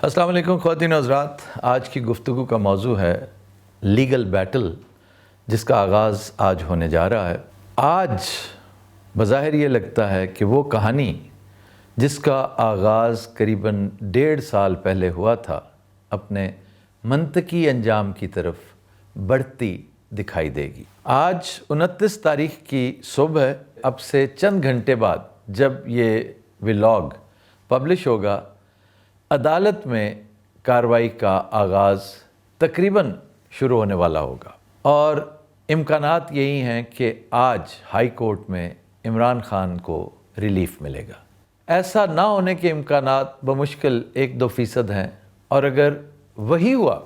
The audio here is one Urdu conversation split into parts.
السلام علیکم خواتین و حضرات، آج کی گفتگو کا موضوع ہے لیگل بیٹل، جس کا آغاز آج ہونے جا رہا ہے۔ آج بظاہر یہ لگتا ہے کہ وہ کہانی جس کا آغاز قریباً 1.5 سال پہلے ہوا تھا، اپنے منطقی انجام کی طرف بڑھتی دکھائی دے گی۔ آج 29 تاریخ کی صبح، اب سے چند گھنٹے بعد جب یہ ولاگ پبلش ہوگا، عدالت میں کارروائی کا آغاز تقریباً شروع ہونے والا ہوگا، اور امکانات یہی ہیں کہ آج ہائی کورٹ میں عمران خان کو ریلیف ملے گا۔ ایسا نہ ہونے کے امکانات بمشکل 1-2% ہیں، اور اگر وہی ہوا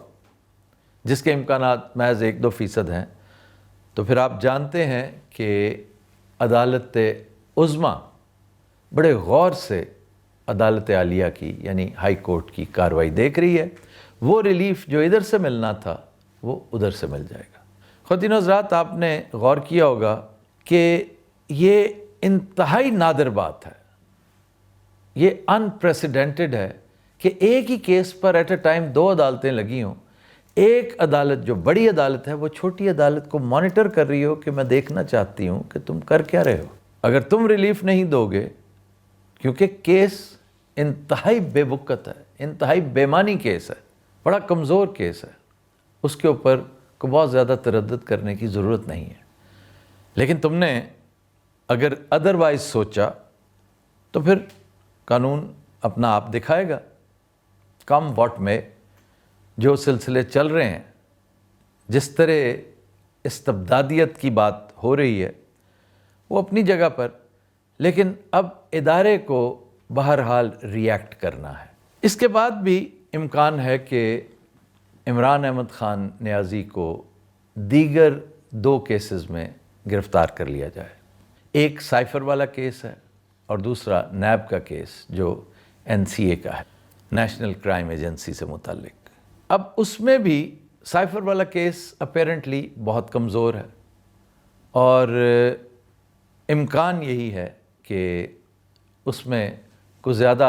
جس کے امکانات محض 1-2% ہیں، تو پھر آپ جانتے ہیں کہ عدالت عظمیٰ بڑے غور سے عدالت عالیہ کی یعنی ہائی کورٹ کی کارروائی دیکھ رہی ہے۔ وہ ریلیف جو ادھر سے ملنا تھا وہ ادھر سے مل جائے گا۔ خواتین و حضرات، آپ نے غور کیا ہوگا کہ یہ انتہائی نادر بات ہے، یہ انپریسیڈنٹڈ ہے کہ ایک ہی کیس پر ایٹ اے ٹائم 2 عدالتیں لگی ہوں۔ ایک عدالت جو بڑی عدالت ہے وہ چھوٹی عدالت کو مانیٹر کر رہی ہو کہ میں دیکھنا چاہتی ہوں کہ تم کر کیا رہے ہو۔ اگر تم ریلیف نہیں دو گے، کیونکہ کیس انتہائی بے وقت ہے، انتہائی بے معنی کیس ہے، بڑا کمزور کیس ہے، اس کے اوپر کو بہت زیادہ تردد کرنے کی ضرورت نہیں ہے۔ لیکن تم نے اگر ادروائز سوچا تو پھر قانون اپنا آپ دکھائے گا۔ کم واٹ میں جو سلسلے چل رہے ہیں، جس طرح استبدادیت کی بات ہو رہی ہے، وہ اپنی جگہ پر، لیکن اب ادارے کو بہرحال ریئیکٹ کرنا ہے۔ اس کے بعد بھی امکان ہے کہ عمران احمد خان نیازی کو دیگر 2 کیسز میں گرفتار کر لیا جائے۔ ایک سائفر والا کیس ہے اور دوسرا نیب کا کیس جو NCA کا ہے، نیشنل کرائم ایجنسی سے متعلق۔ اب اس میں بھی سائفر والا کیس اپیرنٹلی بہت کمزور ہے، اور امکان یہی ہے کہ اس میں کچھ زیادہ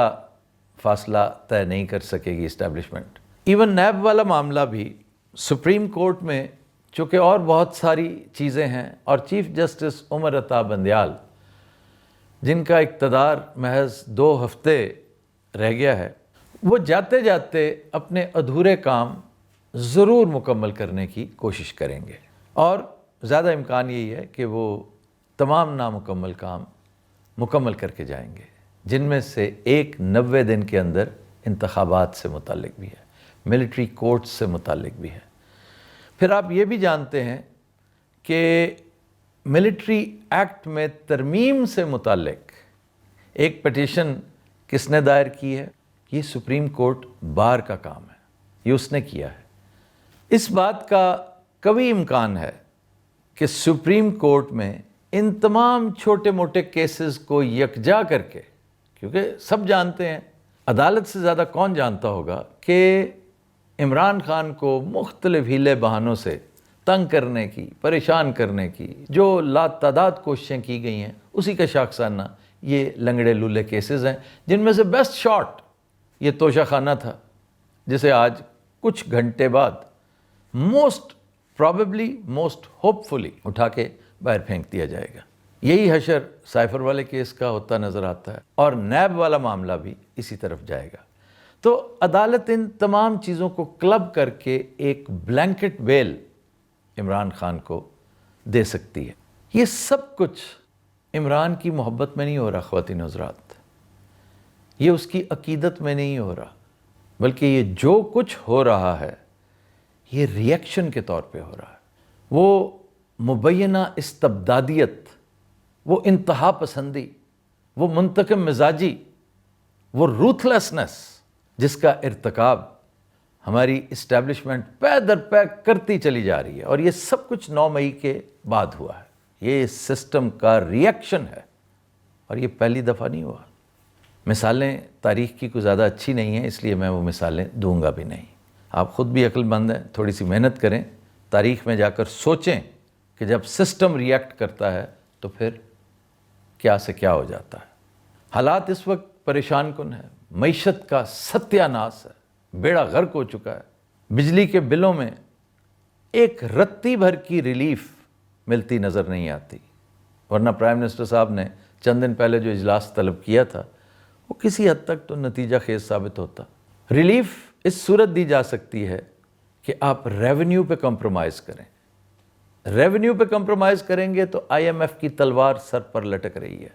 فاصلہ طے نہیں کر سکے گی اسٹیبلشمنٹ۔ ایون نیب والا معاملہ بھی سپریم کورٹ میں، چونکہ اور بہت ساری چیزیں ہیں، اور چیف جسٹس عمر عطا بندیال جن کا اقتدار محض 2 ہفتے رہ گیا ہے، وہ جاتے جاتے اپنے ادھورے کام ضرور مکمل کرنے کی کوشش کریں گے، اور زیادہ امکان یہی ہے کہ وہ تمام نامکمل کام مکمل کر کے جائیں گے، جن میں سے ایک 90 دن کے اندر انتخابات سے متعلق بھی ہے، ملٹری کورٹس سے متعلق بھی ہے۔ پھر آپ یہ بھی جانتے ہیں کہ ملٹری ایکٹ میں ترمیم سے متعلق ایک پٹیشن کس نے دائر کی ہے؟ یہ سپریم کورٹ بار کا کام ہے، یہ اس نے کیا ہے۔ اس بات کا قوی امکان ہے کہ سپریم کورٹ میں ان تمام چھوٹے موٹے کیسز کو یکجا کر کے، کیونکہ سب جانتے ہیں، عدالت سے زیادہ کون جانتا ہوگا کہ عمران خان کو مختلف ہیلے بہانوں سے تنگ کرنے کی، پریشان کرنے کی جو لاتعداد کوششیں کی گئی ہیں، اسی کا شاخسانہ یہ لنگڑے لولے کیسز ہیں، جن میں سے بیسٹ شاٹ یہ توشہ خانہ تھا، جسے آج کچھ گھنٹے بعد موسٹ پرابیبلی، موسٹ ہوپ فلی اٹھا کے باہر پھینک دیا جائے گا۔ یہی حشر سائفر والے کیس کا ہوتا نظر آتا ہے، اور نیب والا معاملہ بھی اسی طرف جائے گا۔ تو عدالت ان تمام چیزوں کو کلب کر کے ایک بلینکٹ بیل عمران خان کو دے سکتی ہے۔ یہ سب کچھ عمران کی محبت میں نہیں ہو رہا خواتین و حضرات، یہ اس کی عقیدت میں نہیں ہو رہا، بلکہ یہ جو کچھ ہو رہا ہے یہ ری ایکشن کے طور پہ ہو رہا ہے۔ وہ مبینہ استبدادیت، وہ انتہا پسندی، وہ منتقم مزاجی، وہ روتھلیسنس جس کا ارتکاب ہماری اسٹیبلشمنٹ پے در پے کرتی چلی جا رہی ہے، اور یہ سب کچھ 9 مئی کے بعد ہوا ہے۔ یہ سسٹم کا ری ایکشن ہے، اور یہ پہلی دفعہ نہیں ہوا۔ مثالیں تاریخ کی کوئی زیادہ اچھی نہیں ہیں، اس لیے میں وہ مثالیں دوں گا بھی نہیں۔ آپ خود بھی عقل مند ہیں، تھوڑی سی محنت کریں، تاریخ میں جا کر سوچیں کہ جب سسٹم ری ایکٹ کرتا ہے تو پھر کیا سے کیا ہو جاتا ہے۔ حالات اس وقت پریشان کن ہیں، معیشت کا ستیہ ناس ہے، بیڑا غرق ہو چکا ہے۔ بجلی کے بلوں میں ایک رتی بھر کی ریلیف ملتی نظر نہیں آتی، ورنہ پرائم منسٹر صاحب نے چند دن پہلے جو اجلاس طلب کیا تھا وہ کسی حد تک تو نتیجہ خیز ثابت ہوتا۔ ریلیف اس صورت دی جا سکتی ہے کہ آپ ریونیو پہ کمپرومائز کریں۔ ریونیو پہ کمپرومائز کریں گے تو آئی ایم ایف کی تلوار سر پر لٹک رہی ہے،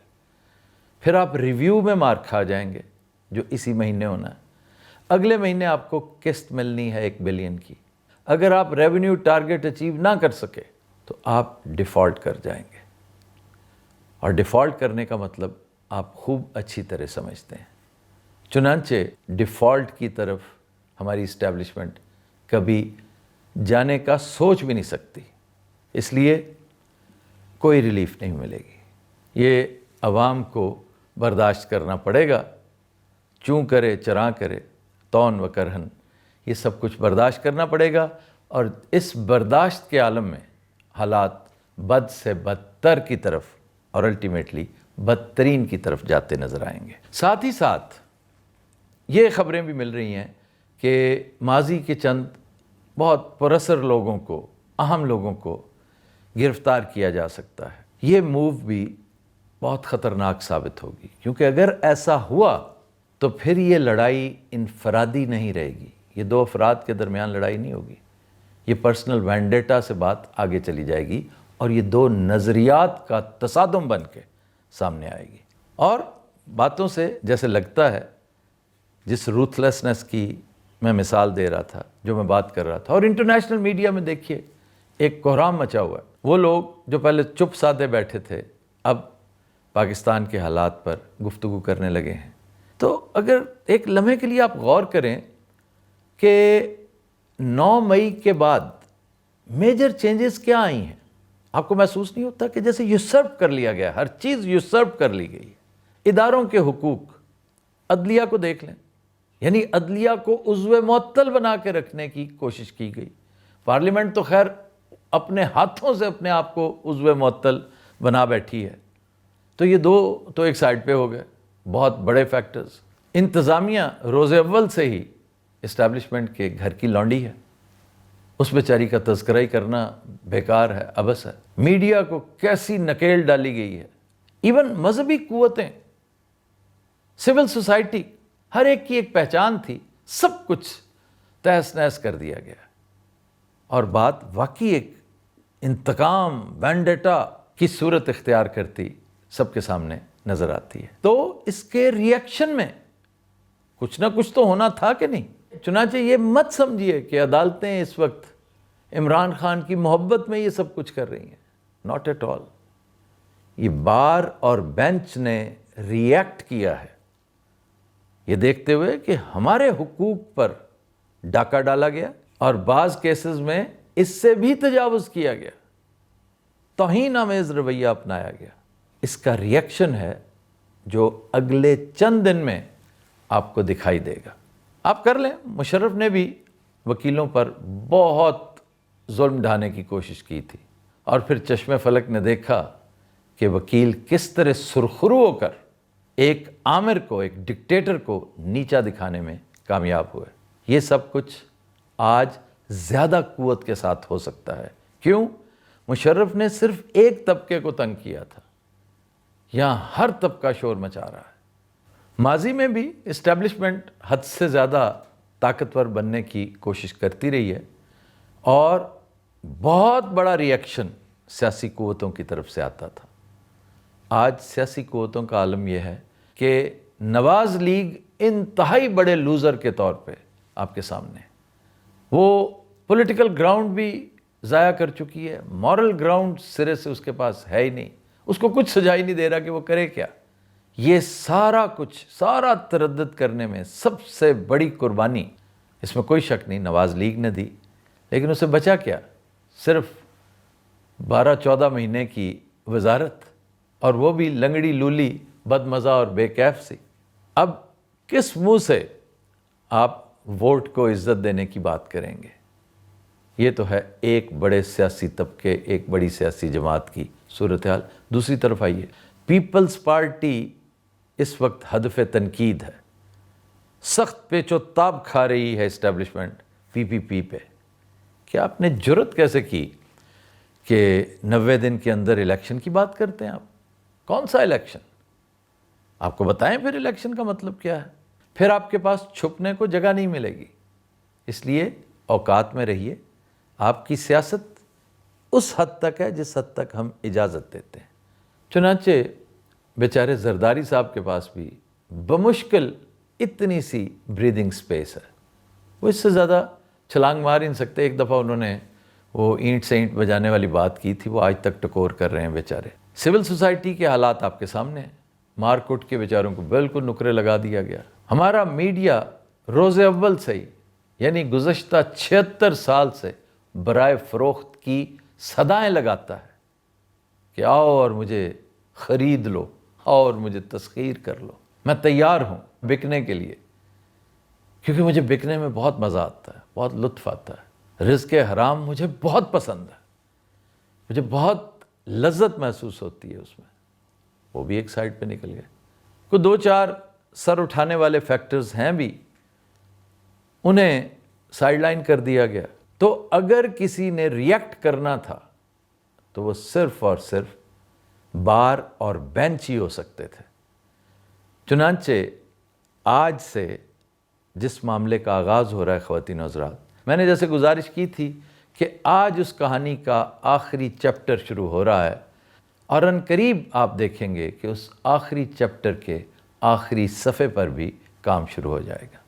پھر آپ ریویو میں مار کھا جائیں گے جو اسی مہینے ہونا ہے۔ اگلے مہینے آپ کو قسط ملنی ہے 1 بلین کی، اگر آپ ریونیو ٹارگٹ اچیو نہ کر سکے تو آپ ڈیفالٹ کر جائیں گے، اور ڈیفالٹ کرنے کا مطلب آپ خوب اچھی طرح سمجھتے ہیں۔ چنانچہ ڈیفالٹ کی طرف ہماری اسٹیبلشمنٹ کبھی جانے کا سوچ بھی نہیں سکتی، اس لیے کوئی ریلیف نہیں ملے گی۔ یہ عوام کو برداشت کرنا پڑے گا، چوں کرے چراں کرے تون و کرہن، یہ سب کچھ برداشت کرنا پڑے گا، اور اس برداشت کے عالم میں حالات بد سے بدتر کی طرف اور الٹیمیٹلی بدترین کی طرف جاتے نظر آئیں گے۔ ساتھ ہی ساتھ یہ خبریں بھی مل رہی ہیں کہ ماضی کے چند بہت پراثر لوگوں کو، اہم لوگوں کو گرفتار کیا جا سکتا ہے۔ یہ موو بھی بہت خطرناک ثابت ہوگی، کیونکہ اگر ایسا ہوا تو پھر یہ لڑائی انفرادی نہیں رہے گی، یہ 2 افراد کے درمیان لڑائی نہیں ہوگی، یہ پرسنل وینڈیٹا سے بات آگے چلی جائے گی، اور یہ 2 نظریات کا تصادم بن کے سامنے آئے گی۔ اور باتوں سے جیسے لگتا ہے، جس روتھلیسنس کی میں مثال دے رہا تھا، جو میں بات کر رہا تھا، اور انٹرنیشنل میڈیا میں دیکھیے ایک کوہرام مچا ہوا ہے۔ وہ لوگ جو پہلے چپ سادے بیٹھے تھے اب پاکستان کے حالات پر گفتگو کرنے لگے ہیں۔ تو اگر ایک لمحے کے لیے آپ غور کریں کہ 9 مئی کے بعد میجر چینجز کیا آئی ہیں، آپ کو محسوس نہیں ہوتا کہ جیسے یوسرپ کر لیا گیا، ہر چیز یوسرپ کر لی گئی ہے۔ اداروں کے حقوق، عدلیہ کو دیکھ لیں، یعنی عدلیہ کو عضو معطل بنا کے رکھنے کی کوشش کی گئی۔ پارلیمنٹ تو خیر اپنے ہاتھوں سے اپنے آپ کو عضو معطل بنا بیٹھی ہے، تو یہ 2 تو ایک سائڈ پہ ہو گئے بہت بڑے فیکٹرز۔ انتظامیہ روز اول سے ہی اسٹیبلشمنٹ کے گھر کی لونڈی ہے، اس بیچاری کا تذکرہ ہی کرنا بیکار ہے، عبث ہے۔ میڈیا کو کیسی نکیل ڈالی گئی ہے، ایون مذہبی قوتیں، سول سوسائٹی، ہر ایک کی ایک پہچان تھی، سب کچھ تہس نہس کر دیا گیا، اور بات واقعی ایک انتقام وینڈیٹا کی صورت اختیار کرتی سب کے سامنے نظر آتی ہے۔ تو اس کے ری ایکشن میں کچھ نہ کچھ تو ہونا تھا کہ نہیں؟ چنانچہ یہ مت سمجھیے کہ عدالتیں اس وقت عمران خان کی محبت میں یہ سب کچھ کر رہی ہیں، ناٹ ایٹ آل۔ یہ بار اور بینچ نے ری ایکٹ کیا ہے، یہ دیکھتے ہوئے کہ ہمارے حقوق پر ڈاکہ ڈالا گیا، اور بعض کیسز میں اس سے بھی تجاوز کیا گیا، توہین آمیز رویہ اپنایا گیا۔ اس کا ری ایکشن ہے جو اگلے چند دن میں آپ کو دکھائی دے گا۔ آپ کر لیں، مشرف نے بھی وکیلوں پر بہت ظلم ڈھانے کی کوشش کی تھی، اور پھر چشم فلک نے دیکھا کہ وکیل کس طرح سرخرو ہو کر ایک آمر کو، ایک ڈکٹیٹر کو نیچا دکھانے میں کامیاب ہوئے۔ یہ سب کچھ آج زیادہ قوت کے ساتھ ہو سکتا ہے۔ کیوں؟ مشرف نے صرف ایک طبقے کو تنگ کیا تھا، یہاں ہر طبقہ شور مچا رہا ہے۔ ماضی میں بھی اسٹیبلشمنٹ حد سے زیادہ طاقتور بننے کی کوشش کرتی رہی ہے، اور بہت بڑا ری ایکشن سیاسی قوتوں کی طرف سے آتا تھا۔ آج سیاسی قوتوں کا عالم یہ ہے کہ نواز لیگ انتہائی بڑے لوزر کے طور پہ آپ کے سامنے، وہ پولیٹیکل گراؤنڈ بھی ضائع کر چکی ہے، مورل گراؤنڈ سرے سے اس کے پاس ہے ہی نہیں، اس کو کچھ سجائی نہیں دے رہا کہ وہ کرے کیا۔ یہ سارا تردد کرنے میں سب سے بڑی قربانی، اس میں کوئی شک نہیں، نواز لیگ نے دی، لیکن اسے بچا کیا؟ صرف 12-14 مہینے کی وزارت، اور وہ بھی لنگڑی لولی بد مزہ اور بے کیف سی۔ اب کس منہ سے آپ ووٹ کو عزت دینے کی بات کریں گے؟ یہ تو ہے ایک بڑے سیاسی طبقے، ایک بڑی سیاسی جماعت کی صورتحال۔ دوسری طرف آئیے، پیپلز پارٹی اس وقت ہدف تنقید ہے۔ سخت پیچ و تاب کھا رہی ہے اسٹیبلشمنٹ PPP پہ. کہ آپ نے جرت کیسے کی کہ 90 دن کے اندر الیکشن کی بات کرتے ہیں آپ؟ کون سا الیکشن؟ آپ کو بتائیں پھر الیکشن کا مطلب کیا ہے. پھر آپ کے پاس چھپنے کو جگہ نہیں ملے گی. اس لیے اوقات میں رہیے. آپ کی سیاست اس حد تک ہے جس حد تک ہم اجازت دیتے ہیں. چنانچہ بیچارے زرداری صاحب کے پاس بھی بمشکل اتنی سی بریدنگ سپیس ہے. وہ اس سے زیادہ چھلانگ مار ہی نہیں سکتے. ایک دفعہ انہوں نے وہ اینٹ سے اینٹ بجانے والی بات کی تھی، وہ آج تک ٹکور کر رہے ہیں بیچارے. سول سوسائٹی کے حالات آپ کے سامنے ہیں. مار کوٹ کے بیچاروں کو بالکل نکرے لگا دیا گیا. ہمارا میڈیا روز اول سے ہی یعنی گزشتہ 76 سال سے برائے فروخت کی صدائیں لگاتا ہے کہ آؤ اور مجھے خرید لو، آؤ اور مجھے تسخیر کر لو. میں تیار ہوں بکنے کے لیے، کیونکہ مجھے بکنے میں بہت مزہ آتا ہے، بہت لطف آتا ہے. رزق حرام مجھے بہت پسند ہے، مجھے بہت لذت محسوس ہوتی ہے اس میں. وہ بھی ایک سائڈ پہ نکل گئے. کوئی 2-4 سر اٹھانے والے فیکٹرز ہیں بھی، انہیں سائیڈ لائن کر دیا گیا. تو اگر کسی نے ریئیکٹ کرنا تھا تو وہ صرف اور صرف بار اور بینچ ہی ہو سکتے تھے. چنانچہ آج سے جس معاملے کا آغاز ہو رہا ہے خواتین و حضرات، میں نے جیسے گزارش کی تھی کہ آج اس کہانی کا آخری چیپٹر شروع ہو رہا ہے، اور ان قریب آپ دیکھیں گے کہ اس آخری چیپٹر کے آخری صفحے پر بھی کام شروع ہو جائے گا.